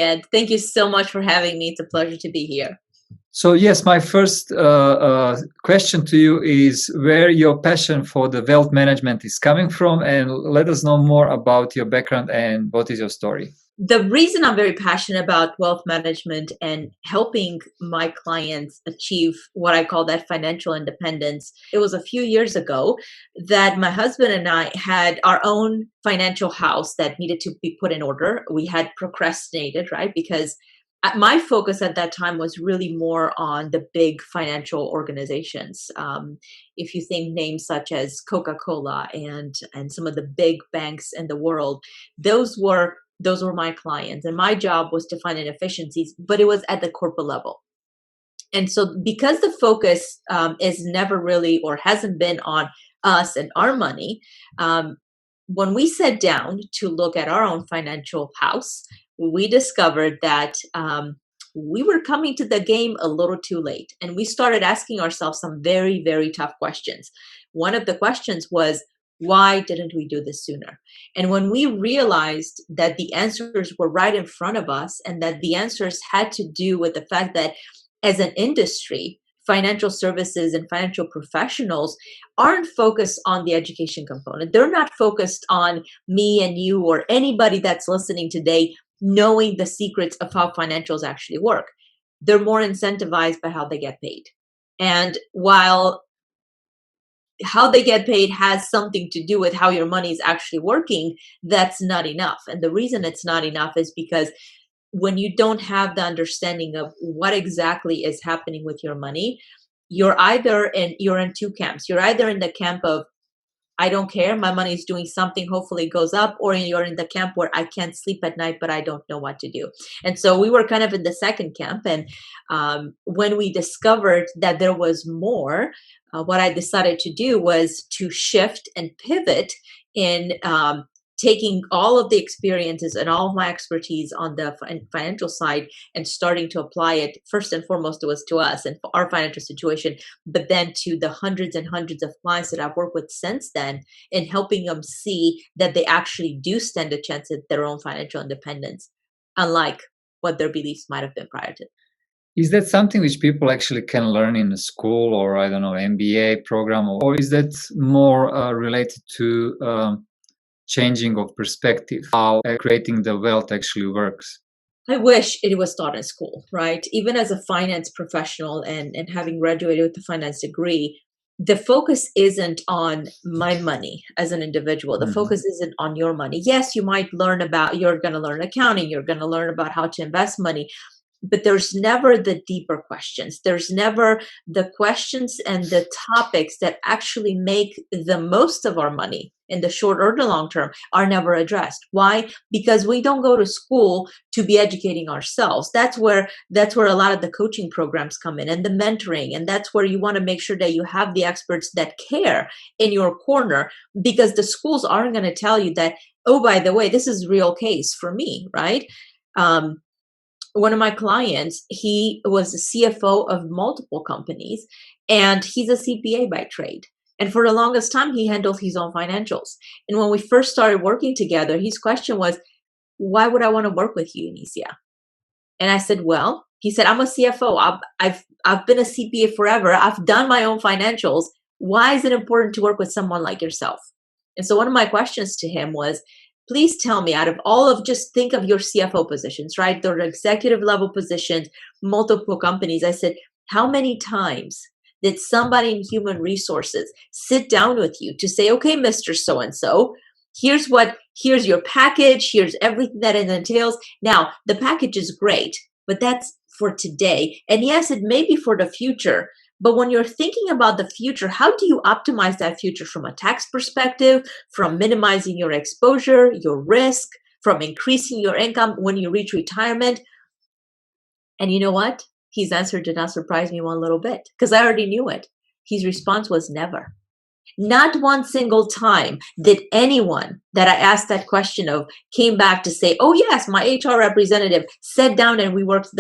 Ed. Thank you so much for having me. It's a pleasure to be here. So yes, my first question to you is where your passion for the wealth management is coming from, and let us know more about your background and what is your story. The reason I'm very passionate about wealth management and helping my clients achieve what I call that financial independence, it was a few years ago that my husband and I had our own financial house that needed to be put in order. We had procrastinated, right? Because my focus at that time was really more on the big financial organizations. If you think names such as Coca-Cola and some of the big banks in the world, those were my clients, and my job was to find inefficiencies, but it was at the corporate level. And so because the focus is never really or hasn't been on us and our money, when we sat down to look at our own financial house, we discovered that we were coming to the game a little too late. And we started asking ourselves some very, very tough questions. One of the questions was, why didn't we do this sooner? And when we realized that the answers were right in front of us and that the answers had to do with the fact that as an industry, financial services and financial professionals aren't focused on the education component. They're not focused on me and you or anybody that's listening today knowing the secrets of how financials actually work. They're more incentivized by how they get paid. And while how they get paid has something to do with how your money is actually working, that's not enough. And the reason it's not enough is because when you don't have the understanding of what exactly is happening with your money, you're in two camps. You're either in the camp of, I don't care, my money is doing something, hopefully it goes up, or you're in the camp where I can't sleep at night, but I don't know what to do. And so we were kind of in the second camp. And when we discovered that there was more, what I decided to do was to shift and pivot in taking all of the experiences and all of my expertise on the financial side and starting to apply it. First and foremost, it was to us and our financial situation, but then to the hundreds and hundreds of clients that I've worked with since then, and helping them see that they actually do stand a chance at their own financial independence, unlike what their beliefs might have been prior to. Is that something which people actually can learn in a school or, I don't know, MBA program, or is that more related to changing of perspective, how creating the wealth actually works? I wish it was taught in school, right? Even as a finance professional and having graduated with a finance degree, the focus isn't on my money as an individual. The focus isn't on your money. Yes, you're going to learn accounting, you're going to learn about how to invest money, but there's never the deeper questions. There's never the questions and the topics that actually make the most of our money in the short or the long term are never addressed. Why? Because we don't go to school to be educating ourselves. That's where a lot of the coaching programs come in and the mentoring. And that's where you want to make sure that you have the experts that care in your corner, because the schools aren't going to tell you that, oh, by the way, this is a real case for me, right? One of my clients, he was a CFO of multiple companies, and he's a CPA by trade. And for the longest time, he handled his own financials. And when we first started working together, his question was, why would I want to work with you, Eunicia? And I said, well, he said, I'm a CFO. I've been a CPA forever. I've done my own financials. Why is it important to work with someone like yourself? And so one of my questions to him was, please tell me, out of all of, just think of your CFO positions, right? They're executive level positions, multiple companies. I said, how many times did somebody in human resources sit down with you to say, okay, Mr. So-and-so, here's your package, here's everything that it entails. Now, the package is great, but that's for today. And yes, it may be for the future. But when you're thinking about the future, how do you optimize that future from a tax perspective, from minimizing your exposure, your risk, from increasing your income when you reach retirement? And you know what? His answer did not surprise me one little bit, because I already knew it. His response was never. Not one single time did anyone that I asked that question of came back to say, oh yes, my HR representative sat down and we worked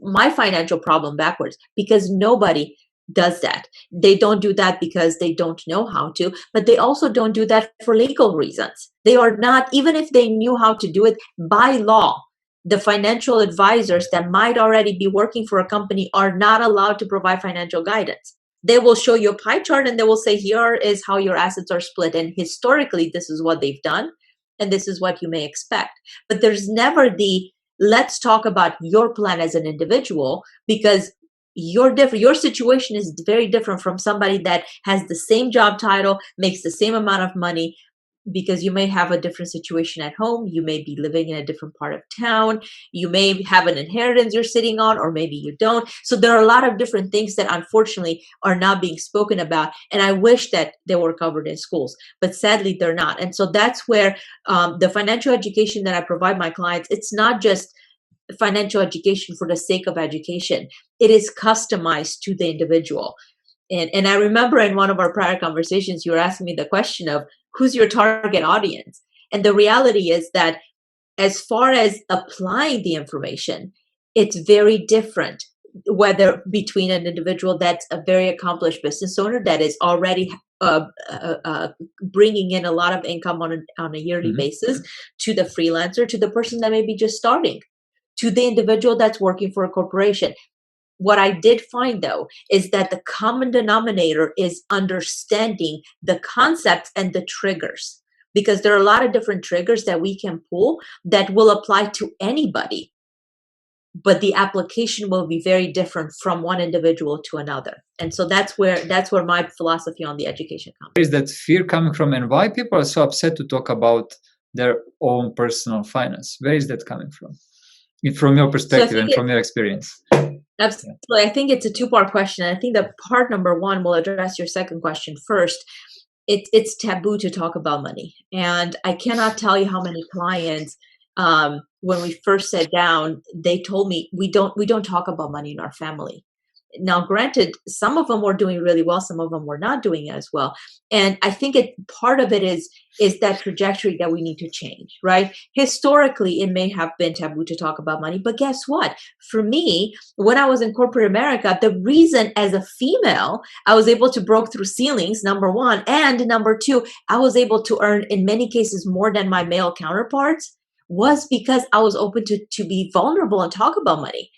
my financial problem backwards, because nobody does that. They don't do that because they don't know how to, but they also don't do that for legal reasons. They are not, even if they knew how to do it by law, The financial advisors that might already be working for a company are not allowed to provide financial guidance. They will show you a pie chart and they will say, here is how your assets are split. And historically, this is what they've done. And this is what you may expect. But there's never the, let's talk about your plan as an individual, because you're different. Your situation is very different from somebody that has the same job title, makes the same amount of money, because you may have a different situation at home. You may be living in a different part of town. You may have an inheritance you're sitting on, or maybe you don't. So there are a lot of different things that unfortunately are not being spoken about. And I wish that they were covered in schools, but sadly they're not. And so that's where the financial education that I provide my clients, it's not just financial education for the sake of education. It is customized to the individual. And I remember in one of our prior conversations, you were asking me the question of who's your target audience? And the reality is that as far as applying the information, it's very different, whether between an individual that's a very accomplished business owner that is already bringing in a lot of income on a yearly basis, to the freelancer, to the person that may be just starting, to the individual that's working for a corporation. What I did find, though, is that the common denominator is understanding the concepts and the triggers, because there are a lot of different triggers that we can pull that will apply to anybody, but the application will be very different from one individual to another. And so that's where my philosophy on the education comes. Where is that fear coming from, and why people are so upset to talk about their own personal finance? Where is that coming from? From your perspective and from your experience. Absolutely. I think it's a two-part question. I think that part number one will address your second question first. It's taboo to talk about money. And I cannot tell you how many clients, when we first sat down, they told me, we don't talk about money in our family. Now, granted, some of them were doing really well, some of them were not doing as well. And I think part of it is that trajectory that we need to change, right? Historically, it may have been taboo to talk about money, but guess what? For me, when I was in corporate America, the reason as a female, I was able to break through ceilings, number one, and number two, I was able to earn, in many cases, more than my male counterparts, was because I was open to be vulnerable and talk about money.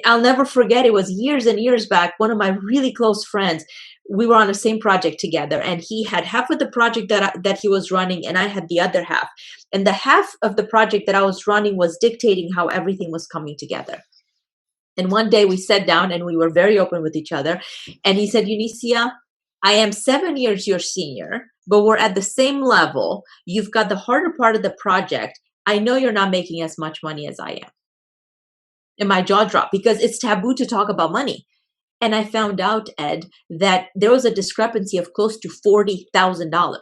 I'll never forget, it was years and years back, one of my really close friends, we were on the same project together, and he had half of the project that he was running, and I had the other half. And the half of the project that I was running was dictating how everything was coming together. And one day we sat down and we were very open with each other. And he said, Eunicia, I am 7 years your senior, but we're at the same level. You've got the harder part of the project. I know you're not making as much money as I am. And my jaw dropped, because it's taboo to talk about money. And I found out, Ed, that there was a discrepancy of close to $40,000.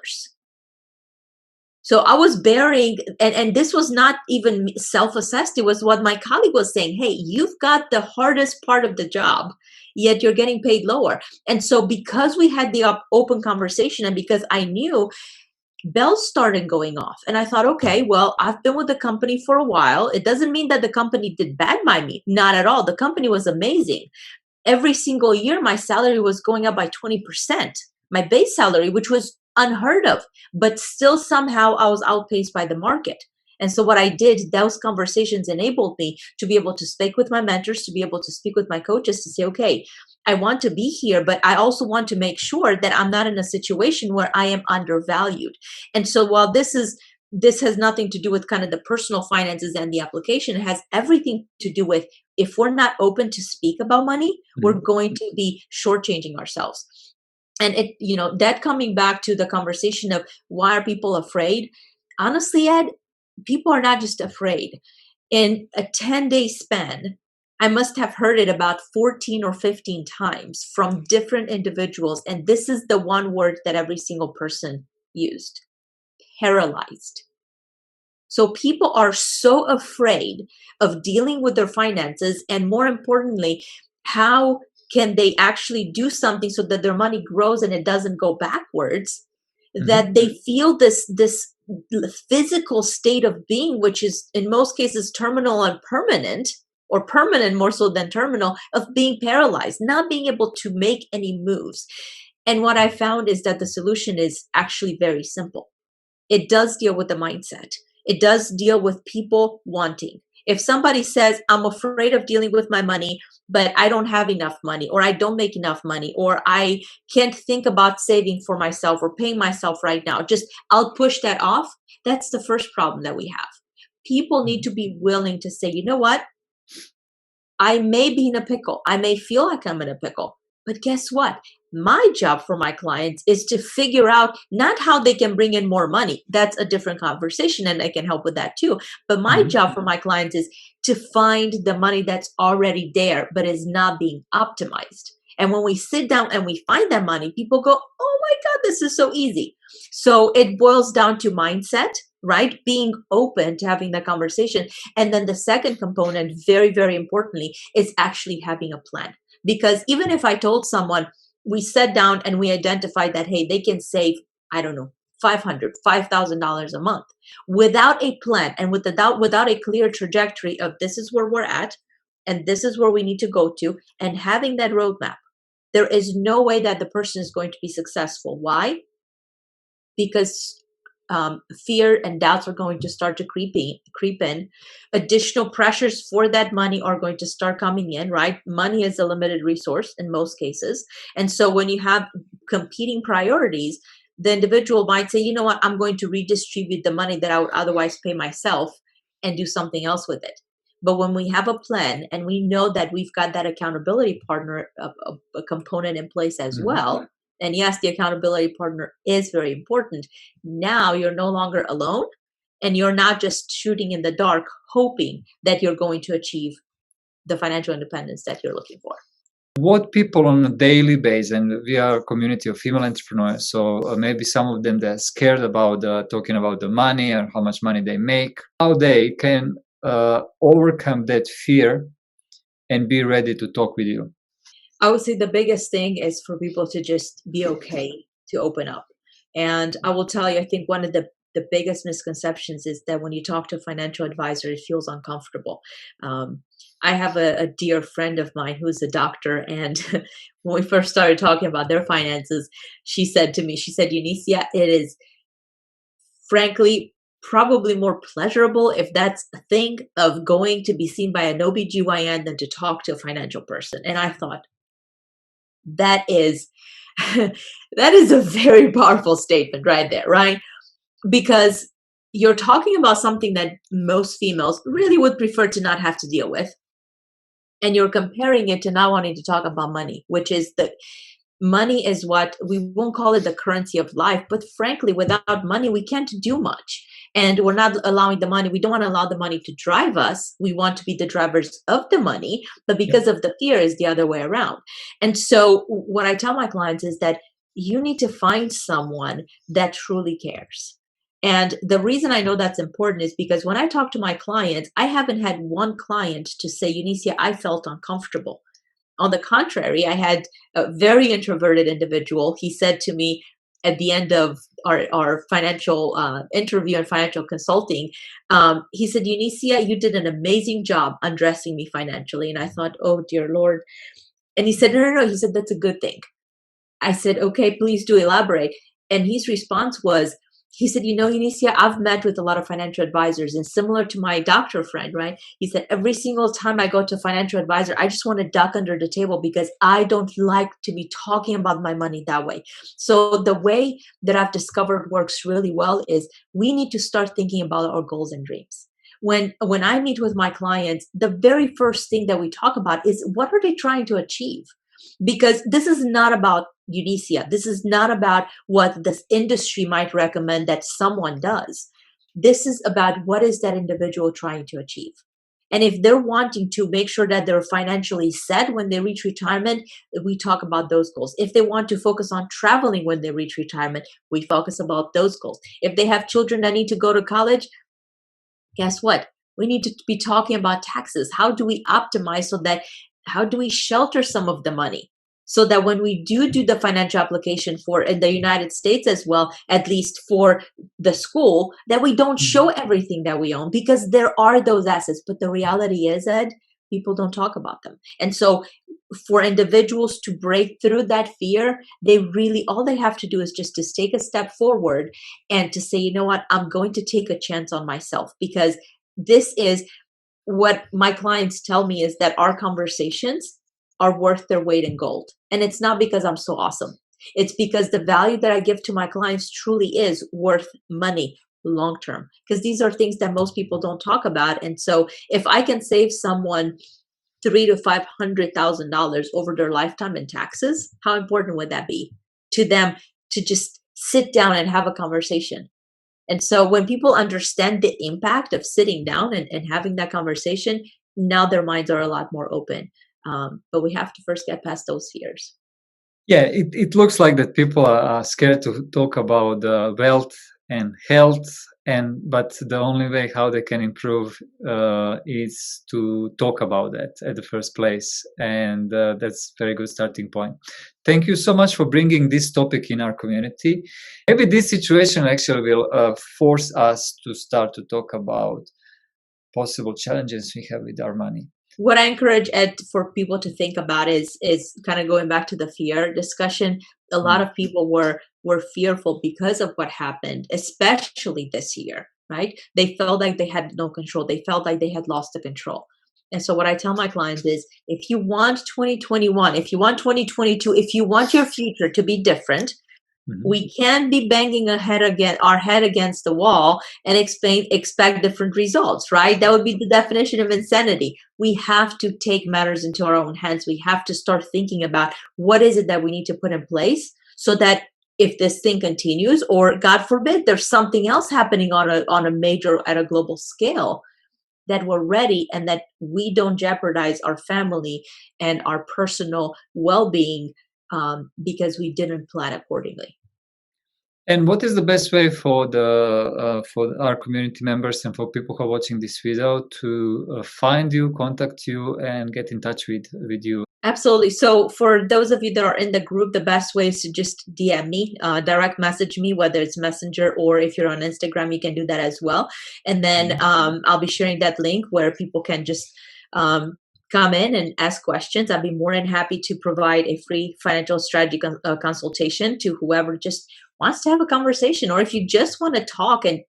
So I was bearing, and this was not even self-assessed. It was what my colleague was saying. Hey, you've got the hardest part of the job, yet you're getting paid lower. And so because we had the open conversation, and because I knew, bells started going off. And I thought, okay, well, I've been with the company for a while. It doesn't mean that the company did bad by me. Not at all. The company was amazing. Every single year, my salary was going up by 20%. My base salary, which was unheard of, but still somehow I was outpaced by the market. And so what I did, those conversations enabled me to be able to speak with my mentors, to be able to speak with my coaches, to say, okay, I want to be here, but I also want to make sure that I'm not in a situation where I am undervalued. And so while this has nothing to do with kind of the personal finances and the application, it has everything to do with, if we're not open to speak about money, we're going to be shortchanging ourselves. And that coming back to the conversation of why are people afraid? Honestly, Ed, people are not just afraid. In a 10-day span, I must have heard it about 14 or 15 times from different individuals. And this is the one word that every single person used: paralyzed. So people are so afraid of dealing with their finances, and more importantly, how can they actually do something so that their money grows and it doesn't go backwards, that they feel this physical state of being, which is in most cases terminal and permanent, or permanent more so than terminal, of being paralyzed, not being able to make any moves. And what I found is that the solution is actually very simple. It does deal with the mindset. It does deal with people wanting. If somebody says, I'm afraid of dealing with my money, but I don't have enough money, or I don't make enough money, or I can't think about saving for myself or paying myself right now, just I'll push that off. That's the first problem that we have. People need to be willing to say, you know what? I may be in a pickle. I may feel like I'm in a pickle. But guess what? My job for my clients is to figure out not how they can bring in more money. That's a different conversation, and I can help with that too. But my job for my clients is to find the money that's already there, but is not being optimized. And when we sit down and we find that money, people go, oh my God, this is so easy. So it boils down to mindset, right? Being open to having that conversation. And then the second component, very, very importantly, is actually having a plan. Because even if I told someone, we sat down and we identified that, hey, they can save, I don't know, $5,000 a month without a plan and without a clear trajectory of this is where we're at and this is where we need to go to, and having that roadmap, there is no way that the person is going to be successful. Why? Because fear and doubts are going to start to creep in. Additional pressures for that money are going to start coming in, right? Money is a limited resource in most cases. And so when you have competing priorities, the individual might say, you know what, I'm going to redistribute the money that I would otherwise pay myself and do something else with it. But when we have a plan and we know that we've got that accountability partner, a component in place as well, and yes, the accountability partner is very important. Now you're no longer alone, and you're not just shooting in the dark, hoping that you're going to achieve the financial independence that you're looking for. What people on a daily basis, and we are a community of female entrepreneurs, so maybe some of them they're scared about talking about the money and how much money they make, how they can overcome that fear and be ready to talk with you. I would say the biggest thing is for people to just be okay to open up. And I will tell you, I think one of the biggest misconceptions is that when you talk to a financial advisor, it feels uncomfortable. I have a dear friend of mine who's a doctor, and when we first started talking about their finances, she said to me, she said, Eunicia, it is frankly probably more pleasurable, if that's a thing, of going to be seen by an OBGYN than to talk to a financial person. And I thought, that is that is a very powerful statement right there, right? Because you're talking about something that most females really would prefer to not have to deal with, and you're comparing it to not wanting to talk about money, which is the money is what we won't call it the currency of life, but frankly, without money we can't do much. And we're not allowing the money, we don't want to allow the money to drive us, we want to be the drivers of the money, but because of the fear is the other way around. And so what I tell my clients is that you need to find someone that truly cares. And the reason I know that's important is because when I talk to my clients, I haven't had one client to say, Eunicia, I felt uncomfortable. On the contrary, I had a very introverted individual. He said to me at the end of our financial interview and financial consulting, he said, Eunicia, you did an amazing job undressing me financially. And I thought, oh, dear Lord. And he said, no. He said, that's a good thing. I said, okay, please do elaborate. And his response was, he said, you know, Eunicia, I've met with a lot of financial advisors, and similar to my doctor friend, right? He said, every single time I go to a financial advisor, I just want to duck under the table because I don't like to be talking about my money that way. So the way that I've discovered works really well is we need to start thinking about our goals and dreams. When I meet with my clients, the very first thing that we talk about is what are they trying to achieve? Because this is not about Eunicia. This is not about what this industry might recommend that someone does. This is about what is that individual trying to achieve. And if they're wanting to make sure that they're financially set when they reach retirement, we talk about those goals. If they want to focus on traveling when they reach retirement, we focus about those goals. If they have children that need to go to college, guess what? We need to be talking about taxes. How do we optimize how do we shelter some of the money so that when we do the financial application for in the United States as well, at least for the school, that we don't show everything that we own, because there are those assets. But the reality is, Ed, people don't talk about them. And so for individuals to break through that fear, all they have to do is just to take a step forward and to say, you know what, I'm going to take a chance on myself, because this is what my clients tell me is that our conversations are worth their weight in gold. And it's not because I'm so awesome. It's because the value that I give to my clients truly is worth money long term. Because these are things that most people don't talk about. And so if I can save someone three to $500,000 over their lifetime in taxes, how important would that be to them to just sit down and have a conversation? And so when people understand the impact of sitting down and having that conversation, now their minds are a lot more open. But we have to first get past those fears. Yeah, it looks like that people are scared to talk about wealth and health, and but the only way how they can improve is to talk about that at the first place, and that's very good starting point. Thank you so much for bringing this topic in our community. Maybe this situation actually will force us to start to talk about possible challenges we have with our money. What I encourage Ed for people to think about is kind of going back to the fear discussion. A lot of people were fearful because of what happened, especially this year, right? They felt like they had no control. They felt like they had lost the control. And so what I tell my clients is if you want 2021, if you want 2022, if you want your future to be different, we can't be banging our head against the wall and expect different results, right? That would be the definition of insanity. We have to take matters into our own hands. We have to start thinking about what is it that we need to put in place so that if this thing continues, or God forbid, there's something else happening on a major, at a global scale, that we're ready and that we don't jeopardize our family and our personal well-being because we didn't plan accordingly. And what is the best way for for our community members and for people who are watching this video to find you, contact you, and get in touch with you? Absolutely. So for those of you that are in the group, the best way is to just DM me, direct message me, whether it's Messenger or if you're on Instagram, you can do that as well. And then I'll be sharing that link where people can just come in and ask questions. I'll be more than happy to provide a free financial strategy consultation to whoever just wants to have a conversation, or if you just want to talk and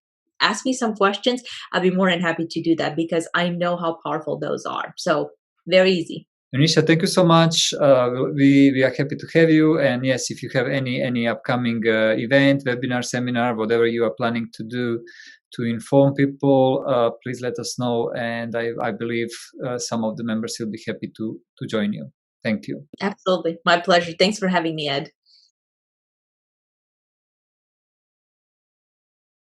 ask me some questions, I'll be more than happy to do that because I know how powerful those are. So very easy. Eunicia, thank you so much. We are happy to have you. And yes, if you have any upcoming event, webinar, seminar, whatever you are planning to do to inform people, please let us know. And I believe some of the members will be happy to join you. Thank you. Absolutely. My pleasure. Thanks for having me, Ed.